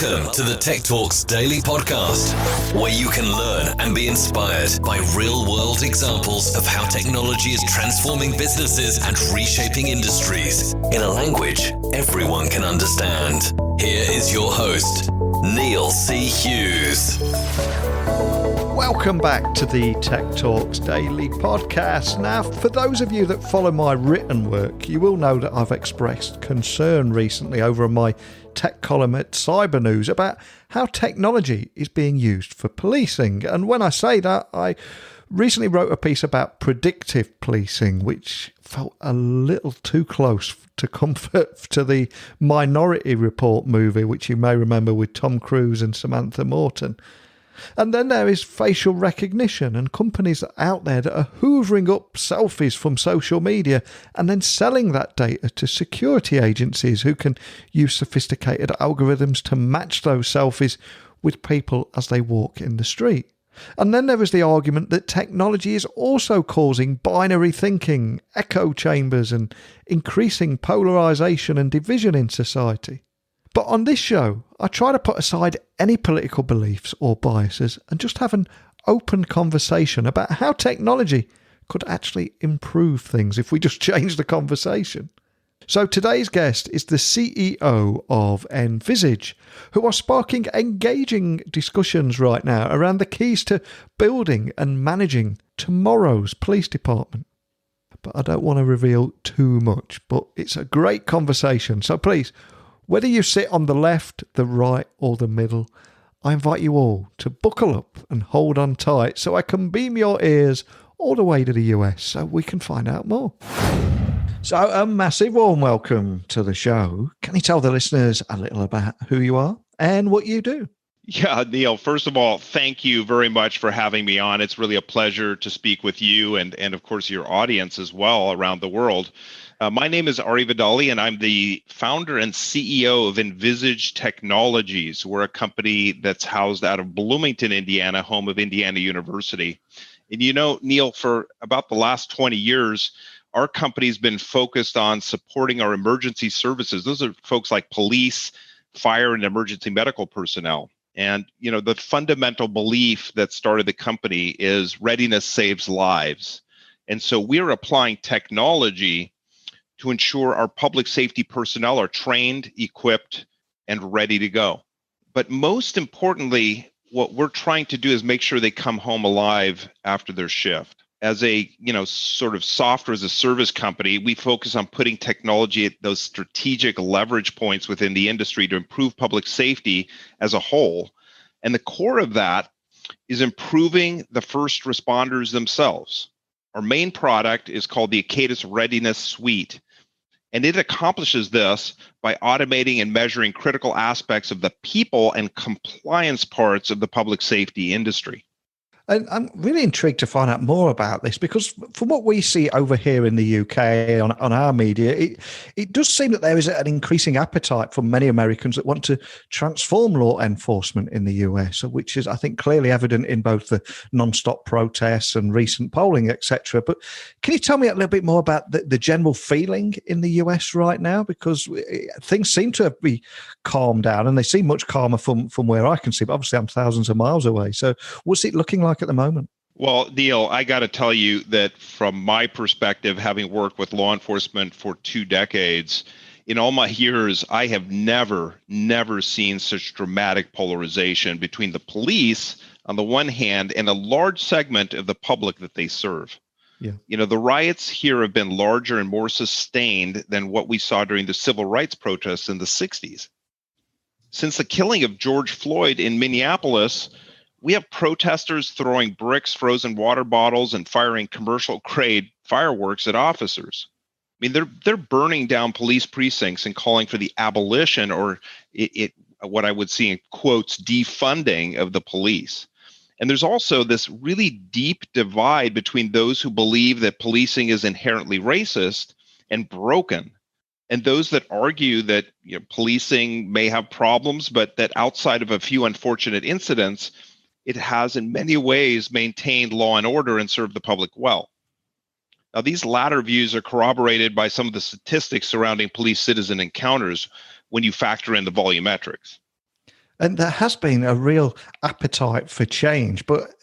Welcome to the Tech Talks Daily Podcast, where you can learn and be inspired by real-world examples of how technology is transforming businesses and reshaping industries in a language everyone can understand. Here is your host, Neil C. Hughes. Welcome back to the Tech Talks Daily Podcast. Now, for those of you that follow my written work, you will know that I've expressed concern recently over my tech column at Cyber News about how technology is being used for policing. And when I say that, I recently wrote a piece about predictive policing, which felt a little too close to comfort to the Minority Report movie, which you may remember with Tom Cruise and Samantha Morton. And then there is facial recognition and companies out there that are hoovering up selfies from social media and then selling that data to security agencies who can use sophisticated algorithms to match those selfies with people as they walk in the street. And then there is the argument that technology is also causing binary thinking, echo chambers, and increasing polarisation and division in society. But on this show, I try to put aside any political beliefs or biases and just have an open conversation about how technology could actually improve things if we just change the conversation. So today's guest is the CEO of Envisage, who are sparking engaging discussions right now around the keys to building and managing tomorrow's police department. But I don't want to reveal too much, but it's a great conversation. So please, whether you sit on the left, the right, or the middle, I invite you all to buckle up and hold on tight so I can beam your ears all the way to the US so we can find out more. So a massive warm welcome to the show. Can you tell the listeners a little about who you are and what you do? Yeah, Neil, first of all, thank you very much for having me on. It's really a pleasure to speak with you and of course, your audience as well around the world. My name is Ari Vidali, and I'm the founder and CEO of Envisage Technologies. We're a company that's housed out of Bloomington, Indiana, home of Indiana University. And you know, Neil, for about the last 20 years, our company's been focused on supporting our emergency services. Those are folks like police, fire, and emergency medical personnel. And, you know, the fundamental belief that started the company is readiness saves lives. And so we're applying technology to ensure our public safety personnel are trained, equipped, and ready to go. But most importantly, what we're trying to do is make sure they come home alive after their shift. As a, sort of software as a service company, we focus on putting technology at those strategic leverage points within the industry to improve public safety as a whole. And the core of that is improving the first responders themselves. Our main product is called the Acadis Readiness Suite. And it accomplishes this by automating and measuring critical aspects of the people and compliance parts of the public safety industry. And I'm really intrigued to find out more about this because from what we see over here in the UK on our media, it does seem that there is an increasing appetite from many Americans that want to transform law enforcement in the US, which is, I think, clearly evident in both the non-stop protests and recent polling, etc. But can you tell me a little bit more about the general feeling in the US right now? Because things seem to be calmed down and they seem much calmer from where I can see, but obviously I'm thousands of miles away. So what's it looking like at the moment? Well, Neil, I got to tell you that from my perspective, having worked with law enforcement for 2 decades, in all my years, I have never seen such dramatic polarization between the police on the one hand and a large segment of the public that they serve. Yeah. You know, the riots here have been larger and more sustained than what we saw during the civil rights protests in the 60s. Since the killing of George Floyd in Minneapolis, we have protesters throwing bricks, frozen water bottles, and firing commercial-grade fireworks at officers. I mean, they're burning down police precincts and calling for the abolition or what I would see in quotes, defunding of the police. And there's also this really deep divide between those who believe that policing is inherently racist and broken, and those that argue that policing may have problems, but that outside of a few unfortunate incidents, it has in many ways maintained law and order and served the public well. Now, these latter views are corroborated by some of the statistics surrounding police-citizen encounters when you factor in the volumetrics. And there has been a real appetite for change, but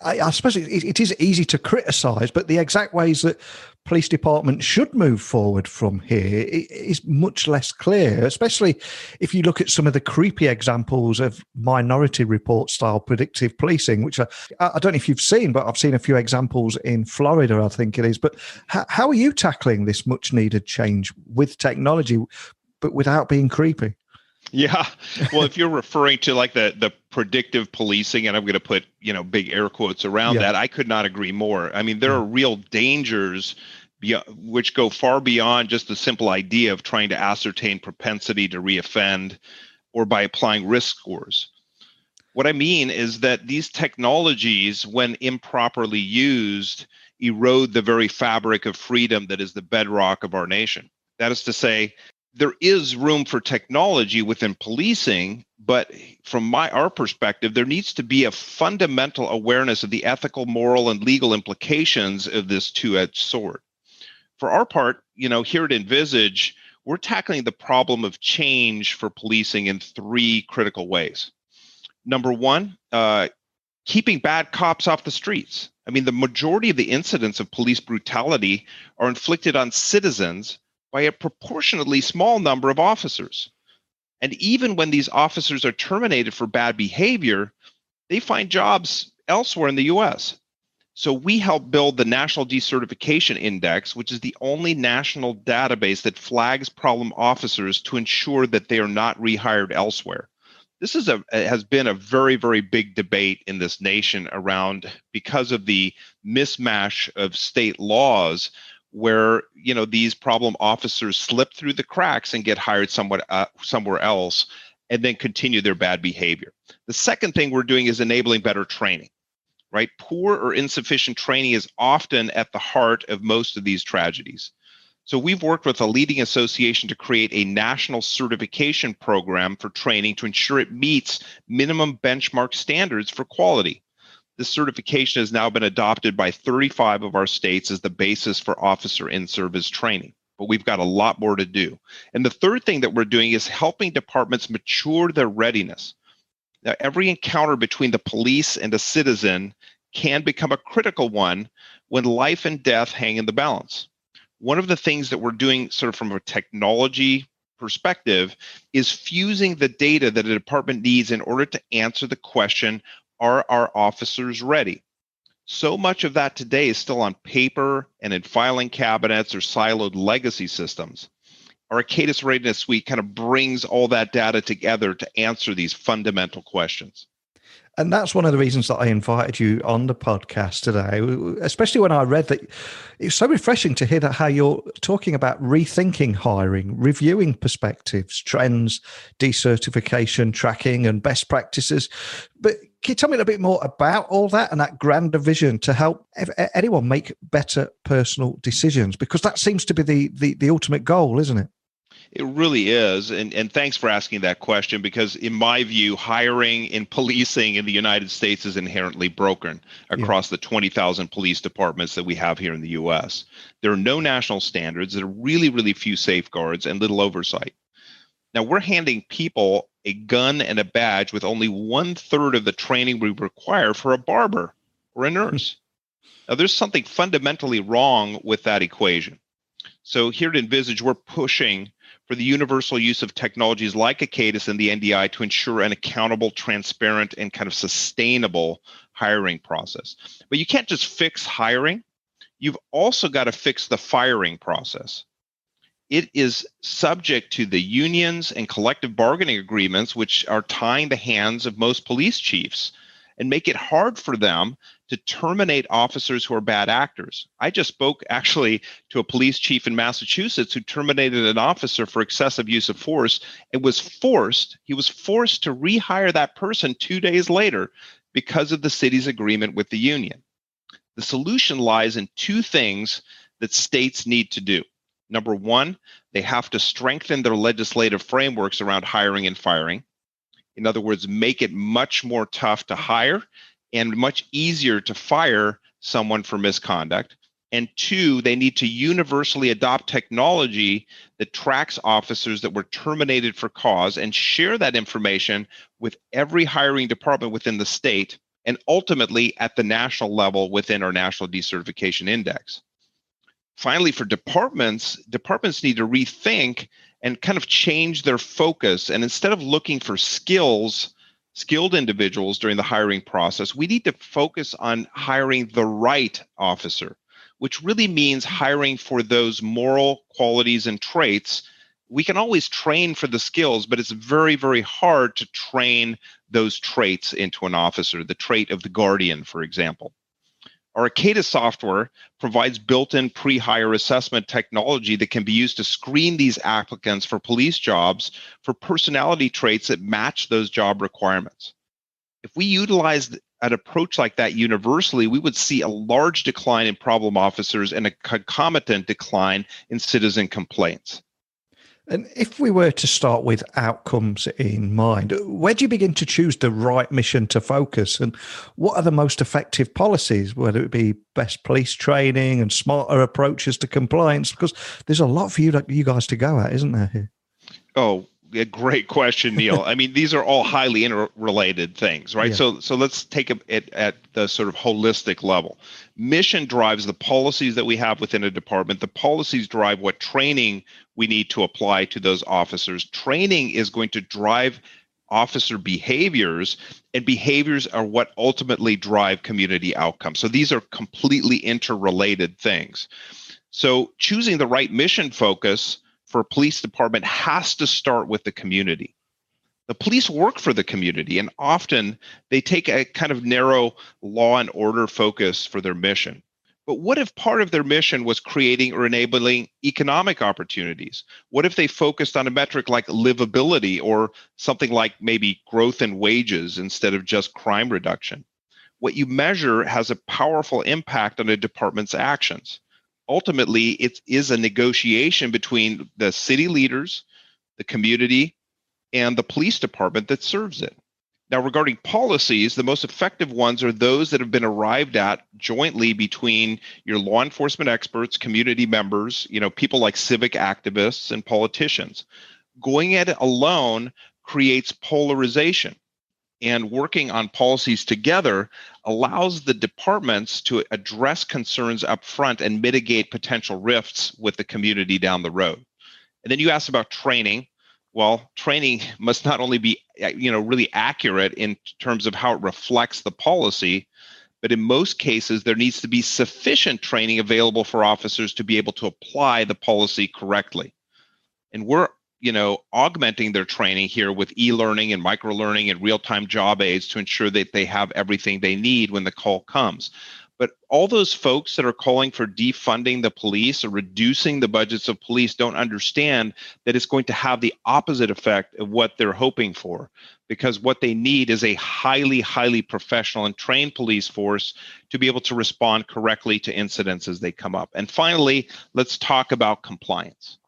I suppose it is easy to criticise, but the exact ways that police departments should move forward from here is much less clear, especially if you look at some of the creepy examples of Minority Report style predictive policing, which I don't know if you've seen, but I've seen a few examples in Florida, I think it is. But how are you tackling this much needed change with technology, but without being creepy? Yeah. Well, if you're referring to like the predictive policing, and I'm going to put, big air quotes around that, I could not agree more. I mean, there are real dangers which go far beyond just the simple idea of trying to ascertain propensity to reoffend or by applying risk scores. What I mean is that these technologies, when improperly used, erode the very fabric of freedom that is the bedrock of our nation. That is to say, there is room for technology within policing, but from our perspective, there needs to be a fundamental awareness of the ethical, moral, and legal implications of this two-edged sword. For our part, here at Envisage, we're tackling the problem of change for policing in three critical ways. Number one, keeping bad cops off the streets. I mean, the majority of the incidents of police brutality are inflicted on citizens by a proportionately small number of officers. And even when these officers are terminated for bad behavior, they find jobs elsewhere in the US. So we help build the National Decertification Index, which is the only national database that flags problem officers to ensure that they are not rehired elsewhere. This has been a very, very big debate in this nation around, because of the mismatch of state laws, where these problem officers slip through the cracks and get hired somewhere else and then continue their bad behavior. The second thing we're doing is enabling better training, right? Poor or insufficient training is often at the heart of most of these tragedies. So we've worked with a leading association to create a national certification program for training to ensure it meets minimum benchmark standards for quality. This certification has now been adopted by 35 of our states as the basis for officer in-service training, but we've got a lot more to do. And the third thing that we're doing is helping departments mature their readiness. Now, every encounter between the police and a citizen can become a critical one when life and death hang in the balance. One of the things that we're doing sort of from a technology perspective is fusing the data that a department needs in order to answer the question, are our officers ready? So much of that today is still on paper and in filing cabinets or siloed legacy systems. Our Acadis Readiness Suite kind of brings all that data together to answer these fundamental questions. And that's one of the reasons that I invited you on the podcast today, especially when I read that. It's so refreshing to hear that how you're talking about rethinking hiring, reviewing perspectives, trends, decertification, tracking, and best practices. But can you tell me a little bit more about all that and that grander vision to help anyone make better personal decisions? Because that seems to be the ultimate goal, isn't it? It really is. And thanks for asking that question, because in my view, hiring in policing in the United States is inherently broken across the 20,000 police departments that we have here in the US. There are no national standards. There are really, really few safeguards and little oversight. Now, we're handing people a gun and a badge with only 1/3 of the training we require for a barber or a nurse. Now, there's something fundamentally wrong with that equation. So here at Envisage, we're pushing for the universal use of technologies like Acadis and the NDI to ensure an accountable, transparent, and kind of sustainable hiring process. But you can't just fix hiring. You've also got to fix the firing process. It is subject to the unions and collective bargaining agreements, which are tying the hands of most police chiefs and make it hard for them to terminate officers who are bad actors. I just spoke actually to a police chief in Massachusetts who terminated an officer for excessive use of force and he was forced to rehire that person 2 days later because of the city's agreement with the union. The solution lies in two things that states need to do. Number one, they have to strengthen their legislative frameworks around hiring and firing. In other words, make it much more tough to hire and much easier to fire someone for misconduct. And two, they need to universally adopt technology that tracks officers that were terminated for cause and share that information with every hiring department within the state and ultimately at the national level within our National Decertification Index. Finally, for departments need to rethink and kind of change their focus. And instead of looking for skilled individuals during the hiring process, we need to focus on hiring the right officer, which really means hiring for those moral qualities and traits. We can always train for the skills, but it's very, very hard to train those traits into an officer, the trait of the guardian, for example. Our Acadis software provides built-in pre-hire assessment technology that can be used to screen these applicants for police jobs for personality traits that match those job requirements. If we utilized an approach like that universally, we would see a large decline in problem officers and a concomitant decline in citizen complaints. And if we were to start with outcomes in mind, where do you begin to choose the right mission to focus? And what are the most effective policies, whether it be best police training and smarter approaches to compliance? Because there's a lot for you guys to go at, isn't there here? Oh, a great question, Neil. I mean, these are all highly interrelated things, right? Yeah. So let's take it at the sort of holistic level. Mission drives the policies that we have within a department. The policies drive what training we need to apply to those officers. Training is going to drive officer behaviors, and behaviors are what ultimately drive community outcomes. So these are completely interrelated things. So choosing the right mission focus for a police department has to start with the community. The police work for the community, and often they take a kind of narrow law and order focus for their mission. But what if part of their mission was creating or enabling economic opportunities? What if they focused on a metric like livability or something like maybe growth in wages instead of just crime reduction? What you measure has a powerful impact on a department's actions. Ultimately, it is a negotiation between the city leaders, the community, and the police department that serves it. Now, regarding policies, the most effective ones are those that have been arrived at jointly between your law enforcement experts, community members, people like civic activists and politicians. Going at it alone creates polarization. And working on policies together allows the departments to address concerns up front and mitigate potential rifts with the community down the road. And then you asked about training. Well, training must not only be, really accurate in terms of how it reflects the policy, but in most cases, there needs to be sufficient training available for officers to be able to apply the policy correctly. And we're augmenting their training here with e-learning and micro-learning and real-time job aids to ensure that they have everything they need when the call comes. But all those folks that are calling for defunding the police or reducing the budgets of police don't understand that it's going to have the opposite effect of what they're hoping for, because what they need is a highly, highly professional and trained police force to be able to respond correctly to incidents as they come up. And finally, let's talk about compliance.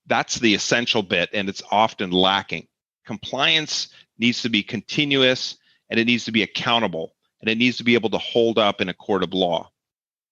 That's the essential bit, and it's often lacking. Compliance needs to be continuous, and it needs to be accountable, and it needs to be able to hold up in a court of law.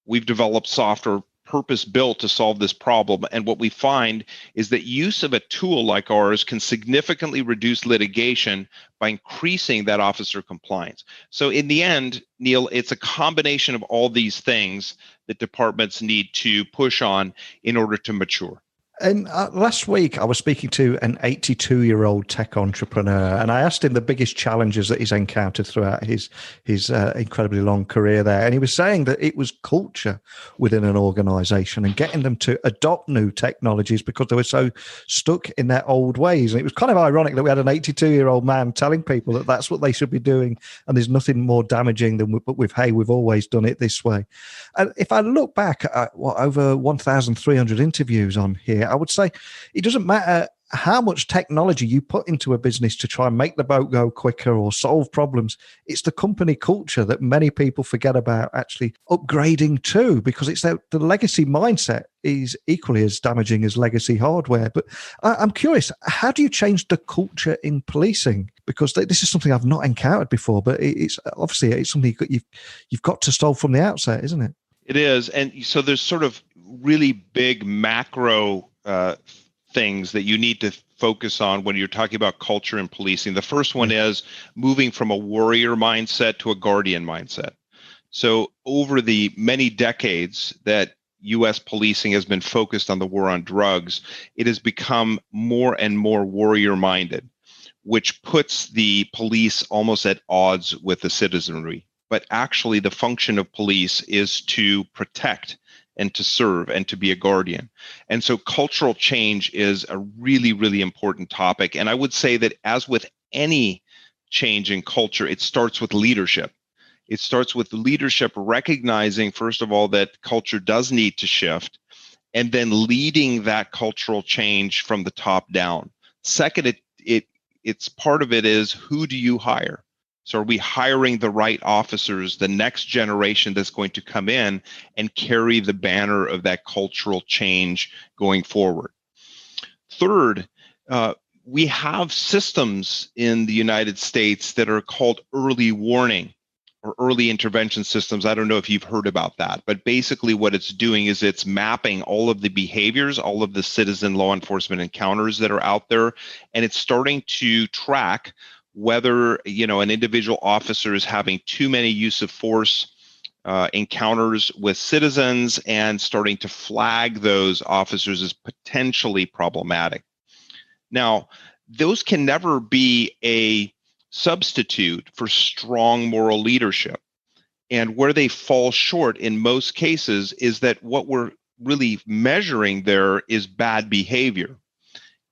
We've developed software purpose-built to solve this problem, and what we find is that use of a tool like ours can significantly reduce litigation by increasing that officer compliance. So in the end, Neil, it's a combination of all these things that departments need to push on in order to mature. And last week, I was speaking to an 82-year-old tech entrepreneur, and I asked him the biggest challenges that he's encountered throughout his incredibly long career there. And he was saying that it was culture within an organization and getting them to adopt new technologies because they were so stuck in their old ways. And it was kind of ironic that we had an 82-year-old man telling people that that's what they should be doing, and there's nothing more damaging than we've always done it this way. And if I look back at over 1,300 interviews on here, I would say it doesn't matter how much technology you put into a business to try and make the boat go quicker or solve problems. It's the company culture that many people forget about actually upgrading to, because it's the legacy mindset is equally as damaging as legacy hardware. But I'm curious, how do you change the culture in policing? Because this is something I've not encountered before, but it's obviously it's something you've got to solve from the outset, isn't it? It is. And so there's sort of really big macro things that you need to focus on when you're talking about culture and policing. The first one is moving from a warrior mindset to a guardian mindset. So over the many decades that U.S. policing has been focused on the war on drugs, it has become more and more warrior-minded, which puts the police almost at odds with the citizenry. But actually, the function of police is to protect and to serve and to be a guardian. And so cultural change is a really, really important topic. And I would say that as with any change in culture, it starts with leadership. It starts with leadership recognizing, first of all, that culture does need to shift, and then leading that cultural change from the top down. Second, it's part of it is, who do you hire? So are we hiring the right officers, the next generation that's going to come in and carry the banner of that cultural change going forward? Third, we have systems in the United States that are called early warning or early intervention systems. I don't know if you've heard about that, but basically what it's doing is it's mapping all of the behaviors, all of the citizen law enforcement encounters that are out there, and it's starting to track whether, an individual officer is having too many use of force encounters with citizens and starting to flag those officers as potentially problematic. Now, those can never be a substitute for strong moral leadership. And where they fall short in most cases is that what we're really measuring there is bad behavior,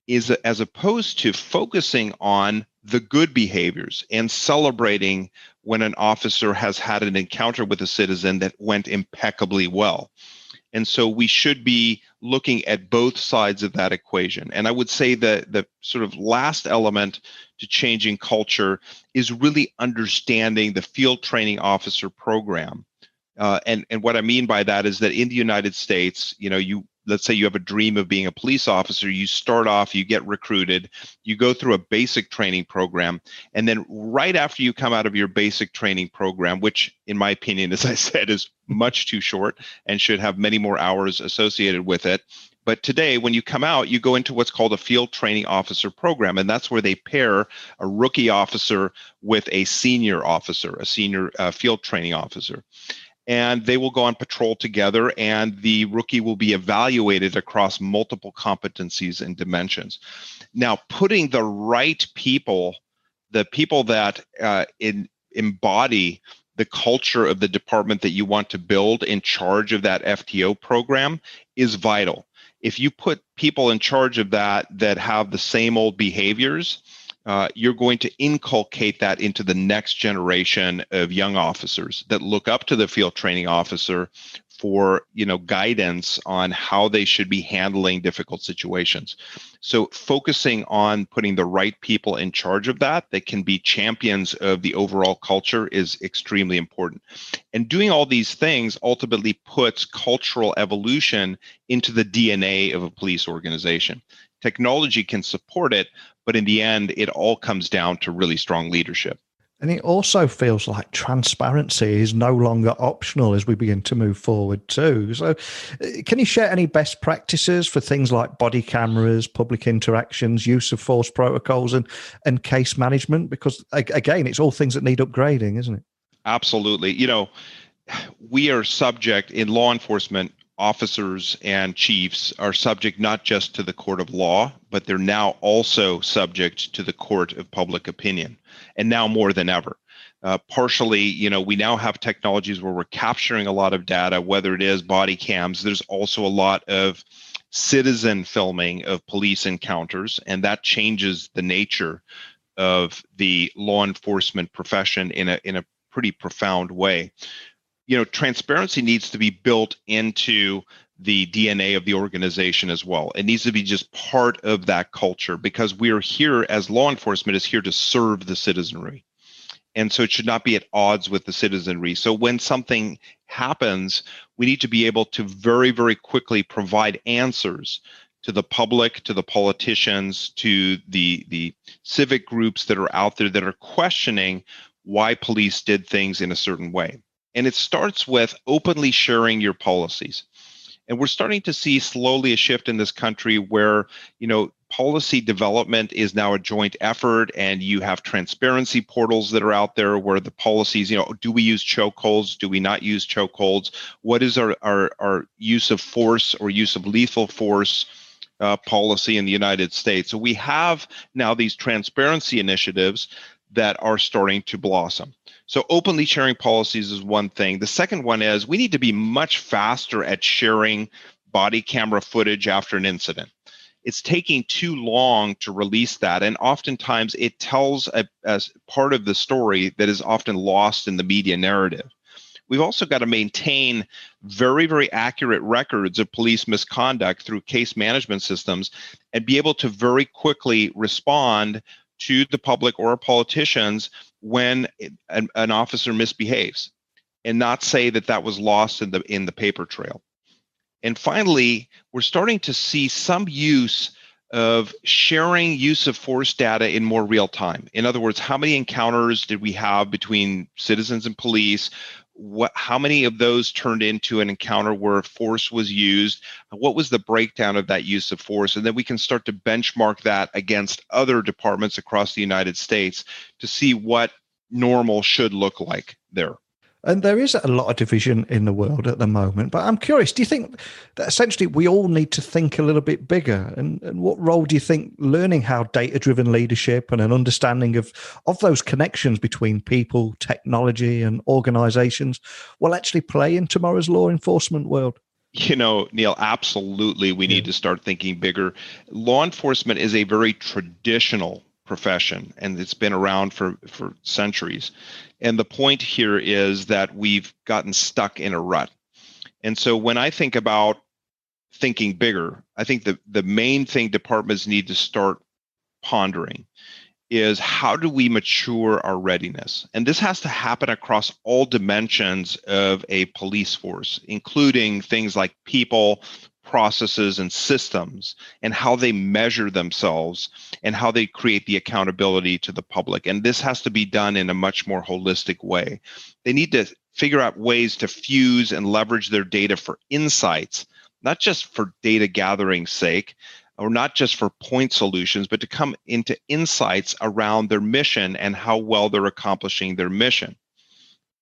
is as opposed to focusing on the good behaviors and celebrating when an officer has had an encounter with a citizen that went impeccably well. And so we should be looking at both sides of that equation. And I would say that the sort of last element to changing culture is really understanding the field training officer program. And what I mean by that is that in the United States, let's say you have a dream of being a police officer, you start off, you get recruited, you go through a basic training program, and then right after you come out of your basic training program, which in my opinion, as I said, is much too short and should have many more hours associated with it. But today, when you come out, you go into what's called a field training officer program, and that's where they pair a rookie officer with a senior officer, a senior field training officer. And they will go on patrol together, and the rookie will be evaluated across multiple competencies and dimensions. Now, putting the right people, the people that embody the culture of the department that you want to build in charge of that FTO program is vital. If you put people in charge of that have the same old behaviors, you're going to inculcate that into the next generation of young officers that look up to the field training officer for, guidance on how they should be handling difficult situations. So focusing on putting the right people in charge of that can be champions of the overall culture is extremely important. And doing all these things ultimately puts cultural evolution into the DNA of a police organization. Technology can support it, but in the end, it all comes down to really strong leadership. And it also feels like transparency is no longer optional as we begin to move forward too. So can you share any best practices for things like body cameras, public interactions, use of force protocols, and case management? Because again, it's all things that need upgrading, isn't it? Absolutely. We are subject in law enforcement. Officers and chiefs are subject not just to the court of law, but they're now also subject to the court of public opinion, and now more than ever. Partially, we now have technologies where we're capturing a lot of data, whether it is body cams. There's also a lot of citizen filming of police encounters, and that changes the nature of the law enforcement profession in a pretty profound way. Transparency needs to be built into the DNA of the organization as well. It needs to be just part of that culture, because we are here as law enforcement is here to serve the citizenry. And so it should not be at odds with the citizenry. So when something happens, we need to be able to very, very quickly provide answers to the public, to the politicians, to the civic groups that are out there that are questioning why police did things in a certain way. And it starts with openly sharing your policies. And we're starting to see slowly a shift in this country where, policy development is now a joint effort, and you have transparency portals that are out there where the policies, do we use chokeholds? Do we not use chokeholds? What is our use of force or use of lethal force policy in the United States? So we have now these transparency initiatives that are starting to blossom. So openly sharing policies is one thing. The second one is we need to be much faster at sharing body camera footage after an incident. It's taking too long to release that, and oftentimes it tells a part of the story that is often lost in the media narrative. We've also got to maintain very, very accurate records of police misconduct through case management systems and be able to very quickly respond to the public or politicians when an officer misbehaves, and not say that was lost in the paper trail. And finally, we're starting to see some use of sharing use of force data in more real time. In other words, how many encounters did we have between citizens and police? How many of those turned into an encounter where force was used? What was the breakdown of that use of force? And then we can start to benchmark that against other departments across the United States to see what normal should look like there. And there is a lot of division in the world at the moment. But I'm curious, do you think that essentially we all need to think a little bit bigger? And what role do you think learning how data-driven leadership and an understanding of those connections between people, technology, and organizations will actually play in tomorrow's law enforcement world? Neil, absolutely. We need to start thinking bigger. Law enforcement is a very traditional profession, and it's been around for centuries. And the point here is that we've gotten stuck in a rut. And so when I think about thinking bigger, I think the main thing departments need to start pondering is how do we mature our readiness? And this has to happen across all dimensions of a police force, including things like people, processes, and systems, and how they measure themselves and how they create the accountability to the public. And this has to be done in a much more holistic way. They need to figure out ways to fuse and leverage their data for insights, not just for data gathering's sake, or not just for point solutions, but to come into insights around their mission and how well they're accomplishing their mission.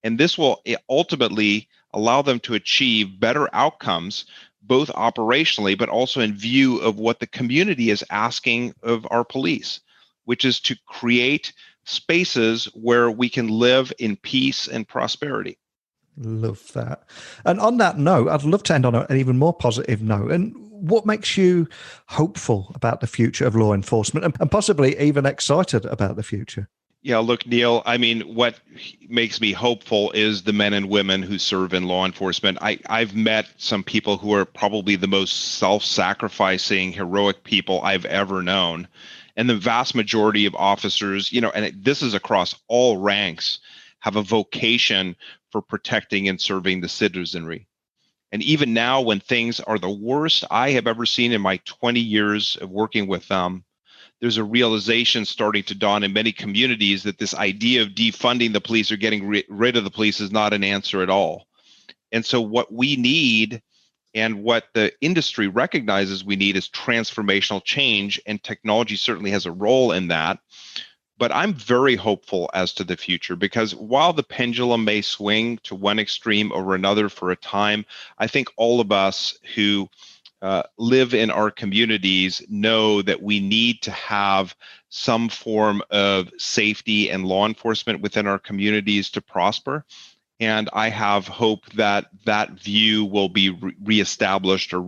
And this will ultimately allow them to achieve better outcomes, both operationally, but also in view of what the community is asking of our police, which is to create spaces where we can live in peace and prosperity. Love that. And on that note, I'd love to end on an even more positive note. And what makes you hopeful about the future of law enforcement and possibly even excited about the future? Yeah, look, Neil, what makes me hopeful is the men and women who serve in law enforcement. I've met some people who are probably the most self-sacrificing, heroic people I've ever known. And the vast majority of officers, and this is across all ranks, have a vocation for protecting and serving the citizenry. And even now, when things are the worst I have ever seen in my 20 years of working with them, there's a realization starting to dawn in many communities that this idea of defunding the police or getting rid of the police is not an answer at all. And so what we need and what the industry recognizes we need is transformational change, and technology certainly has a role in that. But I'm very hopeful as to the future, because while the pendulum may swing to one extreme over another for a time, I think all of us who live in our communities know that we need to have some form of safety and law enforcement within our communities to prosper. And I have hope that that view will be reestablished or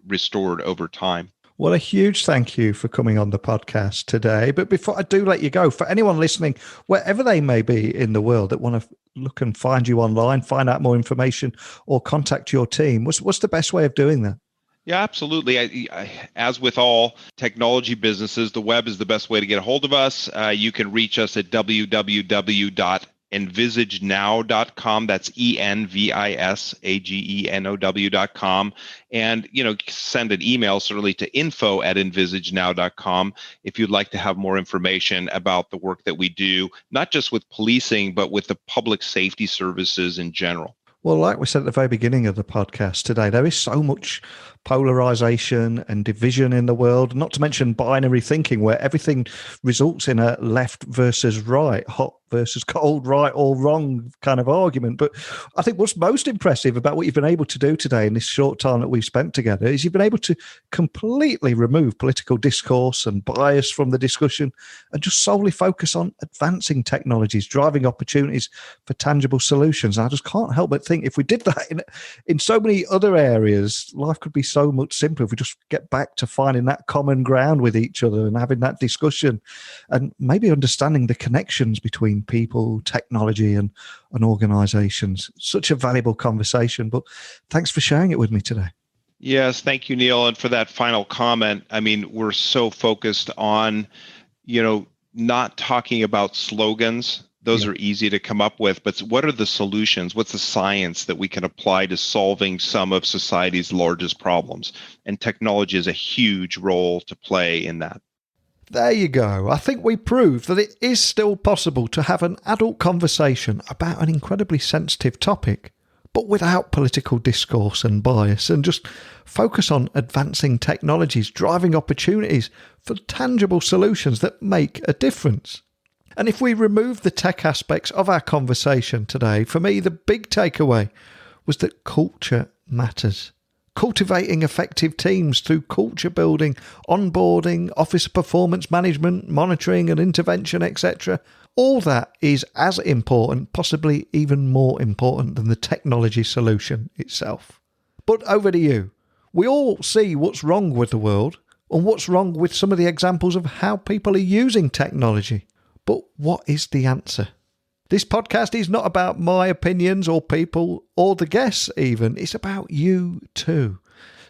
restored over time. Well, a huge thank you for coming on the podcast today. But before I do let you go, for anyone listening, wherever they may be in the world that want to look and find you online, find out more information, or contact your team, what's the best way of doing that? Yeah, absolutely. As with all technology businesses, the web is the best way to get a hold of us. You can reach us at www.acadisreadiness.com. envisagenow.com. That's ENVISAGENOW.com. And, send an email certainly to info@envisagenow.com if you'd like to have more information about the work that we do, not just with policing, but with the public safety services in general. Well, like we said at the very beginning of the podcast today, there is so much polarization and division in the world, not to mention binary thinking, where everything results in a left versus right, hot versus cold, right or wrong kind of argument. But I think what's most impressive about what you've been able to do today in this short time that we've spent together is you've been able to completely remove political discourse and bias from the discussion and just solely focus on advancing technologies, driving opportunities for tangible solutions. And I just can't help but think if we did that in so many other areas, life could be so much simpler if we just get back to finding that common ground with each other and having that discussion and maybe understanding the connections between people, technology and organizations. Such a valuable conversation, but thanks for sharing it with me today. Yes, thank you, Neil. And for that final comment, I mean, we're so focused on, not talking about slogans. Those are easy to come up with, but what are the solutions? What's the science that we can apply to solving some of society's largest problems? And technology has a huge role to play in that. There you go. I think we proved that it is still possible to have an adult conversation about an incredibly sensitive topic, but without political discourse and bias, and just focus on advancing technologies, driving opportunities for tangible solutions that make a difference. And if we remove the tech aspects of our conversation today, for me, the big takeaway was that culture matters. Cultivating effective teams through culture building, onboarding, officer performance management, monitoring and intervention, etc. All that is as important, possibly even more important than the technology solution itself. But over to you. We all see what's wrong with the world and what's wrong with some of the examples of how people are using technology. But what is the answer? This podcast is not about my opinions or people or the guests even. It's about you too.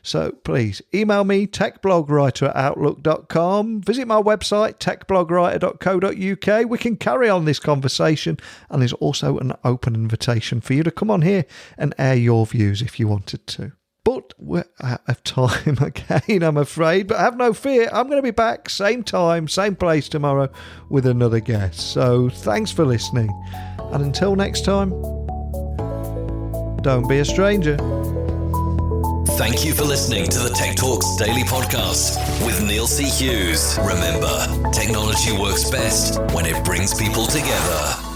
So please email me, techblogwriter@outlook.com. Visit my website, techblogwriter.co.uk. We can carry on this conversation. And there's also an open invitation for you to come on here and air your views if you wanted to. But we're out of time again, I'm afraid. But have no fear, I'm going to be back same time, same place tomorrow with another guest. So thanks for listening. And until next time, don't be a stranger. Thank you for listening to the Tech Talks Daily Podcast with Neil C. Hughes. Remember, technology works best when it brings people together.